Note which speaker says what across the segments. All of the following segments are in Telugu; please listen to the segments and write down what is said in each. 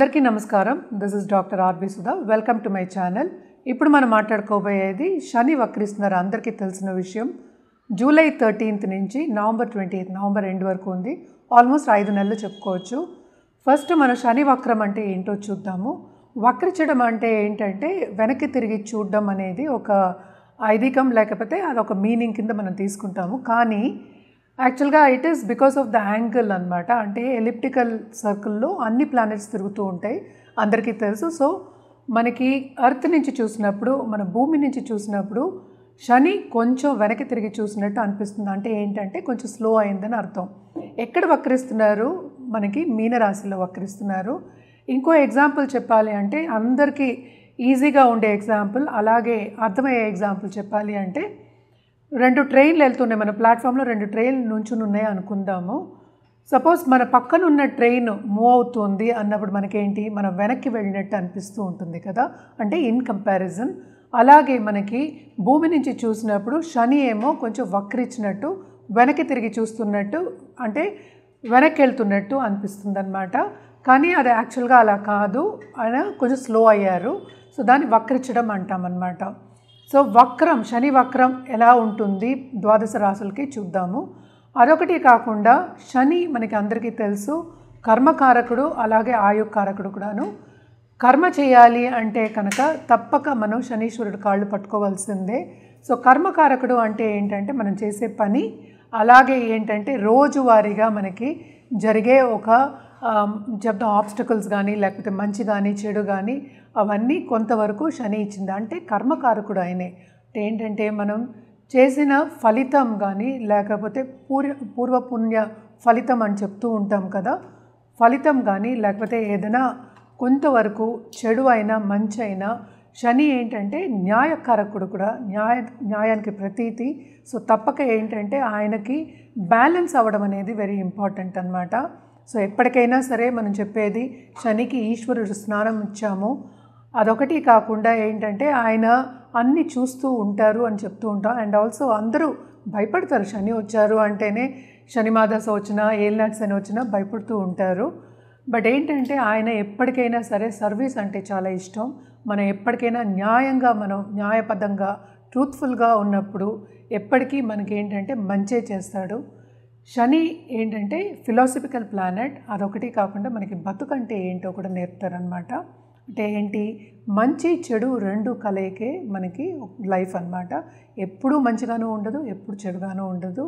Speaker 1: అందరికీ నమస్కారం. This is doctor R B Sudha. Welcome to my channel. ఇప్పుడు మనం మాట్లాడుకోబోయేది శని వక్రిస్తున్నారు. అందరికీ తెలిసిన విషయం. జూలై 13th నుంచి నవంబర్ 28th, నవంబర్ ఎండ్ వరకు ఉంది. ఆల్మోస్ట్ 5 నెలలు చెప్పుకోవచ్చు. ఫస్ట్ మనం శని వక్రం అంటే ఏంటో చూద్దాము. వక్రించడం అంటే ఏంటంటే వెనక్కి తిరిగి చూడడం అనేది ఒక ఐదీకం, లేకపోతే అదొక మీనింగ్ కింద మనం తీసుకుంటాము. కానీ యాక్చువల్గా it is because of the angle అనమాట. అంటే ఎలిప్టికల్ సర్కిల్లో అన్ని ప్లానెట్స్ తిరుగుతూ ఉంటాయి, అందరికీ తెలుసు. సో మనకి ఎర్త్ నుంచి చూసినప్పుడు, మన భూమి నుంచి చూసినప్పుడు శని కొంచెం వెనక్కి తిరిగి చూసినట్టు అనిపిస్తుంది. అంటే ఏంటంటే కొంచెం స్లో అయిందని అర్థం. ఎక్కడ వక్రిస్తున్నారు? మనకి మీనరాశిలో వక్రిస్తున్నారు. ఇంకో ఎగ్జాంపుల్ చెప్పాలి అంటే అందరికీ ఈజీగా ఉండే ఎగ్జాంపుల్, అలాగే అర్థమయ్యే ఎగ్జాంపుల్ చెప్పాలి అంటే 2 ట్రైన్లు వెళ్తున్నాయి. మన ప్లాట్ఫామ్లో 2 ట్రైన్లు నుంచుని ఉన్నాయి అనుకుందాము. సపోజ్ మన పక్కన ఉన్న ట్రైన్ మూవ్ అవుతుంది అన్నప్పుడు మనకేంటి, మనం వెనక్కి వెళ్ళినట్టు అనిపిస్తూ ఉంటుంది కదా, అంటే ఇన్ కంపారిజన్. అలాగే మనకి భూమి నుంచి చూసినప్పుడు శని ఏమో కొంచెం వక్రించినట్టు, వెనక్కి తిరిగి చూస్తున్నట్టు, అంటే వెనక్కి వెళ్తున్నట్టు అనిపిస్తుంది అనమాట. కానీ అది యాక్చువల్గా అలా కాదు, ఆయన కొంచెం స్లో అయ్యారు. సో దాన్ని వక్రించడం అంటామన్నమాట. సో వక్రం, శని వక్రం ఎలా ఉంటుంది ద్వాదశ రాశులకి చూద్దాము. అదొకటి కాకుండా శని మనకి అందరికీ తెలుసు కర్మకారకుడు, అలాగే ఆయుకారకుడు కూడాను. కర్మ చేయాలి అంటే కనుక తప్పక మనం శనీశ్వరుడు కాళ్ళు పట్టుకోవాల్సిందే. సో కర్మకారకుడు అంటే ఏంటంటే మనం చేసే పని, అలాగే ఏంటంటే రోజువారీగా మనకి జరిగే ఒక చెప్తాం ఆబ్స్టకల్స్ కానీ, లేకపోతే మంచి కానీ చెడు కానీ, అవన్నీ కొంతవరకు శని ఇచ్చింది. అంటే కర్మకారకుడు ఆయనే. అంటే ఏంటంటే మనం చేసిన ఫలితం కానీ, లేకపోతే పూర్వపుణ్య ఫలితం అని చెప్తూ ఉంటాం కదా, ఫలితం కానీ, లేకపోతే ఏదైనా కొంతవరకు చెడు అయినా మంచి అయినా శని ఏంటంటే న్యాయకారకుడు కూడా, న్యాయానికి ప్రతీతి. సో తప్పక ఏంటంటే ఆయనకి బ్యాలెన్స్ అవ్వడం అనేది వెరీ ఇంపార్టెంట్ అనమాట. సో ఎప్పటికైనా సరే మనం చెప్పేది శనికి ఈశ్వరుడు స్నానం ఇచ్చాము. అదొకటి కాకుండా ఏంటంటే ఆయన అన్నీ చూస్తూ ఉంటారు అని చెప్తూ ఉంటాం. అండ్ ఆల్సో అందరూ భయపడతారు, శని వచ్చారు అంటేనే, శని మాదశ వచ్చినా, ఏలినాటి శని వచ్చినా భయపడుతూ ఉంటారు. బట్ ఏంటంటే ఆయన ఎప్పటికైనా సరే సర్వీస్ అంటే చాలా ఇష్టం. మనం ఎప్పటికైనా న్యాయంగా, మనం న్యాయబద్ధంగా, ట్రూత్ఫుల్గా ఉన్నప్పుడు ఎప్పటికీ మనకి ఏంటంటే మంచే చేస్తాడు. శని ఏంటంటే ఫిలాసఫికల్ ప్లానెట్. అదొకటి కాకుండా మనకి బతుకంటే ఏంటో కూడా నేర్పుతారనమాట. అంటే ఏంటి, మంచి చెడు 2 కలయికే మనకి లైఫ్ అనమాట. ఎప్పుడూ మంచిగానూ ఉండదు, ఎప్పుడు చెడుగానూ ఉండదు.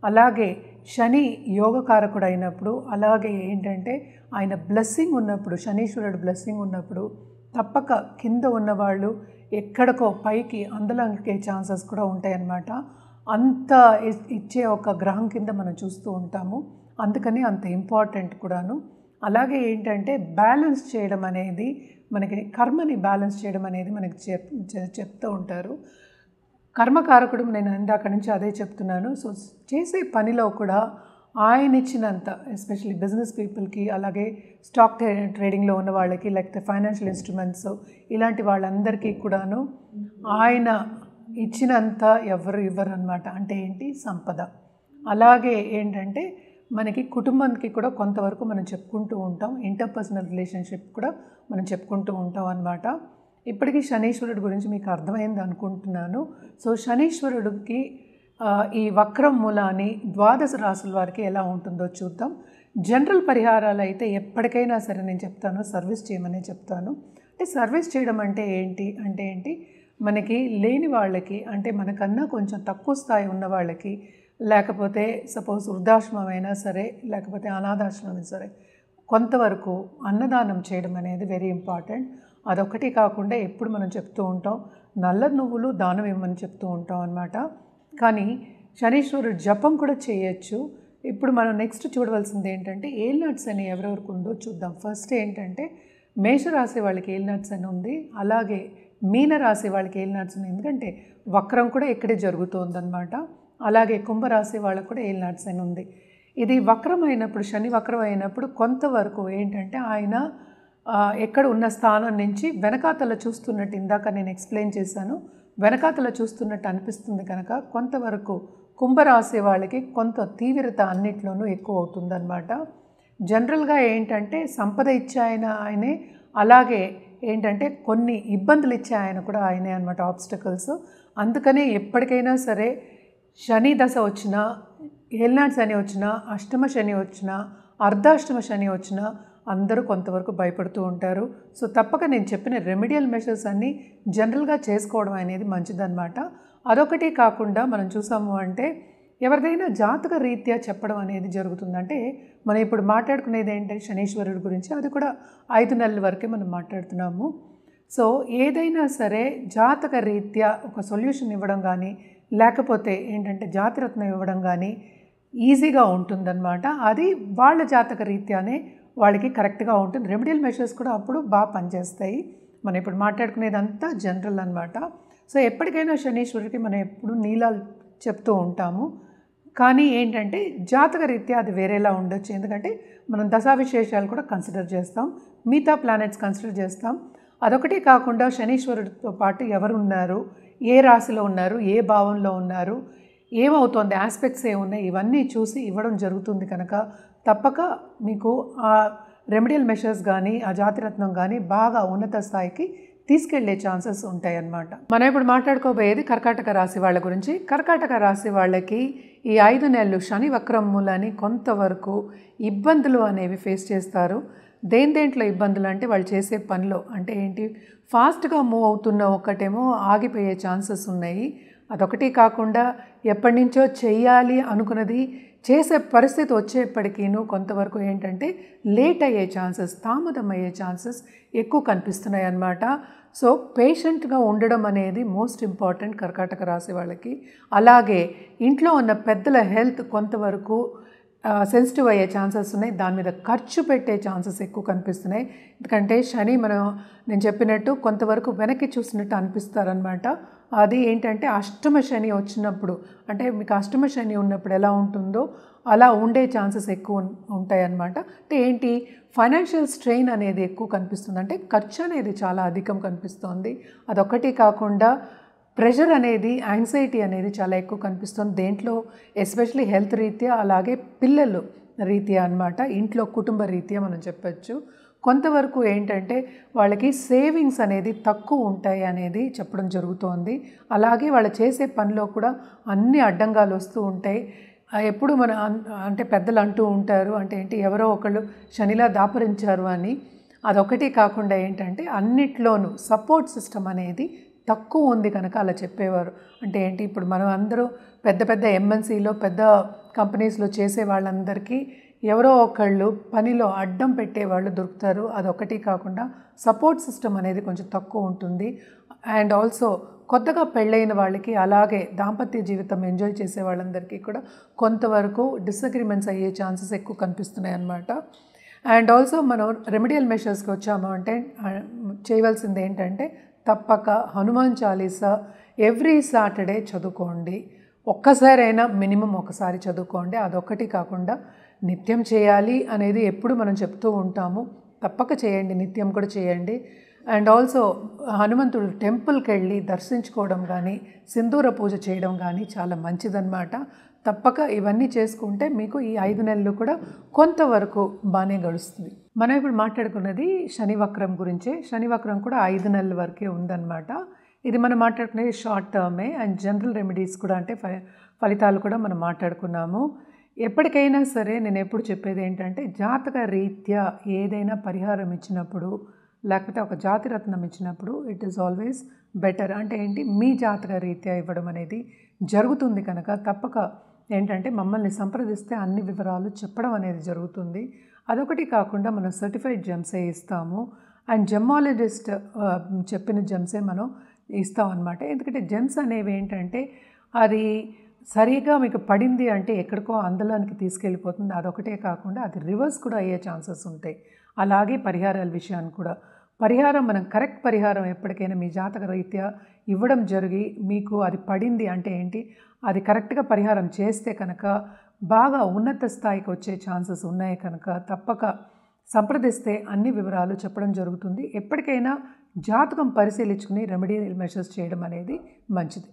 Speaker 1: అలాగే శని యోగకారకుడు అయినప్పుడు, అలాగే ఏంటంటే ఆయన బ్లెస్సింగ్ ఉన్నప్పుడు, శనీశ్వరుడు బ్లెస్సింగ్ ఉన్నప్పుడు తప్పక కింద ఉన్నవాళ్ళు ఎక్కడికో పైకి అందలంకే ఛాన్సెస్ కూడా ఉంటాయన్నమాట. అంత ఇచ్చే ఒక గ్రహం కింద మనం చూస్తూ ఉంటాము. అందుకని అంత ఇంపార్టెంట్ కూడాను. అలాగే ఏంటంటే బ్యాలెన్స్ చేయడం అనేది, మనకి కర్మని బ్యాలెన్స్ చేయడం అనేది మనకి చెప్తూ ఉంటారు. కర్మకారకుడు, నేను ఇందాక నుంచి అదే చెప్తున్నాను. సో చేసే పనిలో కూడా ఆయన ఇచ్చినంత, ఎస్పెషల్లీ బిజినెస్ పీపుల్కి, అలాగే స్టాక్ ట్రేడింగ్లో ఉన్న వాళ్ళకి, లేకపోతే ఫైనాన్షియల్ ఇన్స్ట్రుమెంట్స్ ఇలాంటి వాళ్ళందరికీ కూడాను ఆయన ఇచ్చినంత ఎవరు ఇవ్వరు అనమాట. అంటే ఏంటి, సంపద. అలాగే ఏంటంటే మనకి కుటుంబానికి కూడా కొంతవరకు మనం చెప్పుకుంటూ ఉంటాం, ఇంటర్పర్సనల్ రిలేషన్షిప్ కూడా మనం చెప్పుకుంటూ ఉంటాం అనమాట. ఇప్పటికీ శనీశ్వరుడు గురించి మీకు అర్థమైంది అనుకుంటున్నాను. సో శనీశ్వరుడికి ఈ వక్రం మూలాన్ని ద్వాదశ రాశుల వారికి ఎలా ఉంటుందో చూద్దాం. జనరల్ పరిహారాలు అయితే ఎప్పటికైనా సరే నేను చెప్తాను, సర్వీస్ చేయమనే చెప్తాను. అంటే సర్వీస్ చేయడం అంటే ఏంటి, మనకి లేని వాళ్ళకి, అంటే మనకన్నా కొంచెం తక్కువ స్థాయి ఉన్న వాళ్ళకి, లేకపోతే సపోజ్ వృద్ధాశ్రమం అయినా సరే, లేకపోతే అనాథాశ్రమం అయినా సరే, కొంతవరకు అన్నదానం చేయడం అనేది వెరీ ఇంపార్టెంట్. అదొకటి కాకుండా ఎప్పుడు మనం చెప్తూ ఉంటాం, నల్ల నువ్వులు దానం ఇవ్వమని చెప్తూ ఉంటాం అన్నమాట. కానీ శనీశ్వరుడు జపం కూడా చేయొచ్చు. ఇప్పుడు మనం నెక్స్ట్ చూడవలసింది ఏంటంటే ఏలినాటి శని ఎవరెవరికి ఉందో చూద్దాం. ఫస్ట్ ఏంటంటే మేషరాశి వాళ్ళకి ఏలినాటి శని ఉంది, అలాగే మీనరాశి వాళ్ళకి ఏలినాటి శని, ఎందుకంటే వక్రం కూడా ఇక్కడే జరుగుతుందన్నమాట. అలాగే కుంభరాశి వాళ్ళకు కూడా ఏలినాటి శని ఉంది. ఇది వక్రం అయినప్పుడు, శని వక్రం అయినప్పుడు కొంతవరకు ఏంటంటే ఆయన ఎక్కడ ఉన్న స్థానం నుంచి వెనకాతల చూస్తున్నట్టు, ఇందాక నేను ఎక్స్ప్లెయిన్ చేశాను, వెనకాతల చూస్తున్నట్టు అనిపిస్తుంది కనుక కొంతవరకు కుంభరాశి వాళ్ళకి కొంత తీవ్రత అన్నిట్లోనూ ఎక్కువ అవుతుందన్నమాట. జనరల్గా ఏంటంటే సంపద ఇచ్చే ఆయనే, అలాగే ఏంటంటే కొన్ని ఇబ్బందులు ఇచ్చే ఆయన కూడా ఆయనే అనమాట, ఆబ్స్టకల్స్. అందుకనే ఎప్పటికైనా సరే శని దశ వచ్చినా, ఏలినాటి శని వచ్చినా, అష్టమ శని వచ్చినా, అర్ధాష్టమ శని వచ్చినా అందరూ కొంతవరకు భయపడుతూ ఉంటారు. సో తప్పక నేను చెప్పిన రెమెడియల్ మెషర్స్ అన్నీ జనరల్గా చేసుకోవడం అనేది మంచిదన్నమాట. అదొకటి కాకుండా మనం చూసాము అంటే ఎవరిదైనా జాతక రీత్యా చెప్పడం అనేది జరుగుతుందంటే, మనం ఇప్పుడు మాట్లాడుకునేది ఏంటంటే శనీశ్వరుడి గురించి, అది కూడా 5 నెలల వరకే మనం మాట్లాడుతున్నాము. సో ఏదైనా సరే జాతక రీత్యా ఒక సొల్యూషన్ ఇవ్వడం కానీ, లేకపోతే ఏంటంటే జాతిరత్నం ఇవ్వడం కానీ ఈజీగా ఉంటుందన్నమాట. అది వాళ్ళ జాతక రీత్యానే వాళ్ళకి కరెక్ట్గా ఉంటుంది. రెమెడియల్ మెషర్స్ కూడా అప్పుడు బాగా పనిచేస్తాయి. మనం ఇప్పుడు మాట్లాడుకునేదంతా జనరల్ అనమాట. సో ఎప్పటికైనా శనీశ్వరుడికి మనం ఎప్పుడు నీలాలు చెప్తూ ఉంటాము. కానీ ఏంటంటే జాతక రీత్యా అది వేరేలా ఉండొచ్చు. ఎందుకంటే మనం దశావిశేషాలు కూడా కన్సిడర్ చేస్తాం, మిగతా ప్లానెట్స్ కన్సిడర్ చేస్తాం. అదొకటి కాకుండా శనీశ్వరుడితో పాటు ఎవరు ఉన్నారు, ఏ రాశిలో ఉన్నారు, ఏ భావంలో ఉన్నారు, ఏమవుతోంది, ఆస్పెక్ట్స్ ఏమున్నాయి, ఇవన్నీ చూసి ఇవ్వడం జరుగుతుంది. కనుక తప్పక మీకు ఆ రెమెడియల్ మెషర్స్ కానీ ఆ జాతిరత్నం కానీ బాగా ఉన్నత స్థాయికి తీసుకెళ్లే ఛాన్సెస్ ఉంటాయి అన్నమాట. మనం ఇప్పుడు మాట్లాడుకోబోయేది కర్కాటక రాశి వాళ్ళ గురించి. కర్కాటక రాశి వాళ్ళకి ఈ 5 నెలలు శని వక్రం మూలని కొంతవరకు ఇబ్బందులు అనేవి ఫేస్ చేస్తారు. దేంట్లో ఇబ్బందులు అంటే వాళ్ళు చేసే పనిలో, అంటే ఏంటి, ఫాస్ట్గా మూవ్ అవుతున్న ఒకటేమో ఆగిపోయే ఛాన్సెస్ ఉన్నాయి. అదొకటి కాకుండా ఎప్పటి నుంచో చెయ్యాలి అనుకున్నది చేసే పరిస్థితి వచ్చేప్పటికీను కొంతవరకు ఏంటంటే లేట్ అయ్యే ఛాన్సెస్, తామదం అయ్యే ఛాన్సెస్ ఎక్కువ కనిపిస్తున్నాయి అన్నమాట. సో పేషెంట్గా ఉండడం అనేది మోస్ట్ ఇంపార్టెంట్ కర్కాటక రాశి వాళ్ళకి. అలాగే ఇంట్లో ఉన్న పెద్దల హెల్త్ కొంతవరకు సెన్సిటివ్ అయ్యే ఛాన్సెస్ ఉన్నాయి. దాని మీద ఖర్చు పెట్టే ఛాన్సెస్ ఎక్కువ కనిపిస్తున్నాయి. ఎందుకంటే శని నేను చెప్పినట్టు కొంతవరకు వెనక్కి చూసినట్టు అనిపిస్తారనమాట. అది ఏంటంటే అష్టమ శని వచ్చినప్పుడు, అంటే మీకు అష్టమ శని ఉన్నప్పుడు ఎలా ఉంటుందో అలా ఉండే ఛాన్సెస్ ఎక్కువ ఉంటాయన్నమాట. అంటే ఏంటి, ఫైనాన్షియల్ స్ట్రెయిన్ అనేది ఎక్కువ కనిపిస్తుంది, అంటే ఖర్చు అనేది చాలా అధికం కనిపిస్తుంది. అదొక్కటి కాకుండా ప్రెషర్ అనేది, యాంగ్జైటీ అనేది చాలా ఎక్కువ కనిపిస్తుంది దేంట్లో, ఎస్పెషలీ హెల్త్ రీత్యా, అలాగే పిల్లలు రీత్యా అన్నమాట, ఇంట్లో కుటుంబ రీత్యా మనం చెప్పచ్చు. కొంతవరకు ఏంటంటే వాళ్ళకి సేవింగ్స్ అనేది తక్కువ ఉంటాయి అనేది చెప్పడం జరుగుతోంది. అలాగే వాళ్ళు చేసే పనిలో కూడా అన్ని అడ్డంగాలు వస్తూ ఉంటాయి. ఎప్పుడు అంటే పెద్దలు అంటూ ఉంటారు, అంటే ఏంటి, ఎవరో ఒకళ్ళు శనిలా దాపరించారు అని. అదొకటి కాకుండా ఏంటంటే అన్నిట్లోనూ సపోర్ట్ సిస్టమ్ అనేది తక్కువ ఉంది కనుక అలా చెప్పేవారు. అంటే ఏంటి, ఇప్పుడు మనం అందరూ పెద్ద పెద్ద ఎంఎన్సీలో, పెద్ద కంపెనీస్లో చేసే వాళ్ళందరికీ ఎవరో ఒకళ్ళు పనిలో అడ్డం పెట్టేవాళ్ళు దొరుకుతారు. అదొకటి కాకుండా సపోర్ట్ సిస్టమ్ అనేది కొంచెం తక్కువ ఉంటుంది. అండ్ ఆల్సో కొత్తగా పెళ్ళైన వాళ్ళకి, అలాగే దాంపత్య జీవితం ఎంజాయ్ చేసే వాళ్ళందరికీ కూడా కొంతవరకు డిసగ్రిమెంట్స్ అయ్యే ఛాన్సెస్ ఎక్కువ కనిపిస్తున్నాయి అన్నమాట. అండ్ ఆల్సో మనం రెమెడియల్ మెషర్స్కి వచ్చాము అంటే చేయవలసింది ఏంటంటే తప్పక హనుమాన్ చాలీసా ఎవ్రీ సాటర్డే చదువుకోండి. ఒక్కసారైనా మినిమం ఒకసారి చదువుకోండి. అదొక్కటి కాకుండా నిత్యం చేయాలి అనేది ఎప్పుడు మనం చెప్తూ ఉంటాము, తప్పక చేయండి, నిత్యం కూడా చేయండి. అండ్ ఆల్సో హనుమంతుడు టెంపుల్కి వెళ్ళి దర్శించుకోవడం కానీ, సింధూర పూజ చేయడం కానీ చాలా మంచిదన్నమాట. తప్పక ఇవన్నీ చేసుకుంటే మీకు ఈ 5 నెలలు కూడా కొంతవరకు బాగానే గడుస్తుంది. మనం ఇప్పుడు మాట్లాడుకున్నది శనివక్రం గురించే. శనివక్రం కూడా 5 నెలల వరకే ఉందన్నమాట. ఇది మనం మాట్లాడుకునేది షార్ట్ టర్మే. అండ్ జనరల్ రెమెడీస్ కూడా, అంటే ఫలితాలు కూడా మనం మాట్లాడుకున్నాము. ఎప్పటికైనా సరే నేను ఎప్పుడు చెప్పేది ఏంటంటే జాతక రీత్యా ఏదైనా పరిహారం ఇచ్చినప్పుడు, లేకపోతే ఒక జాతిరత్నం ఇచ్చినప్పుడు ఇట్ ఈస్ ఆల్వేస్ బెటర్. అంటే ఏంటి, మీ జాతక రీత్యా ఇవ్వడం అనేది జరుగుతుంది కనుక తప్పక ఏంటంటే మమ్మల్ని సంప్రదిస్తే అన్ని వివరాలు చెప్పడం అనేది జరుగుతుంది. అదొకటి కాకుండా మనం సర్టిఫైడ్ జెమ్సే ఇస్తాము. అండ్ జెమ్మాలజిస్ట్ చెప్పిన జెమ్సే మనం ఇస్తాం అన్నమాట. ఎందుకంటే జెమ్స్ అనేవి ఏంటంటే అది సరిగా మీకు పడింది అంటే ఎక్కడికో అందులోనికి తీసుకెళ్ళిపోతుంది. అదొకటే కాకుండా అది రివర్స్ కూడా అయ్యే ఛాన్సెస్ ఉంటాయి. అలాగే పరిహారాల విషయాన్ని కూడా, పరిహారం మనం కరెక్ట్ పరిహారం ఎప్పటికైనా మీ జాతక రీత్యా ఇవ్వడం జరిగి మీకు అది పడింది అంటే ఏంటి, అది కరెక్ట్గా పరిహారం చేస్తే కనుక బాగా ఉన్నత స్థాయికి వచ్చే ఛాన్సెస్ ఉన్నాయి కనుక తప్పక సంప్రదిస్తే అన్ని వివరాలు చెప్పడం జరుగుతుంది. ఎప్పటికైనా జాతకం పరిశీలించుకుని రెమెడియల్ మెషర్స్ చేయడం అనేది మంచిది.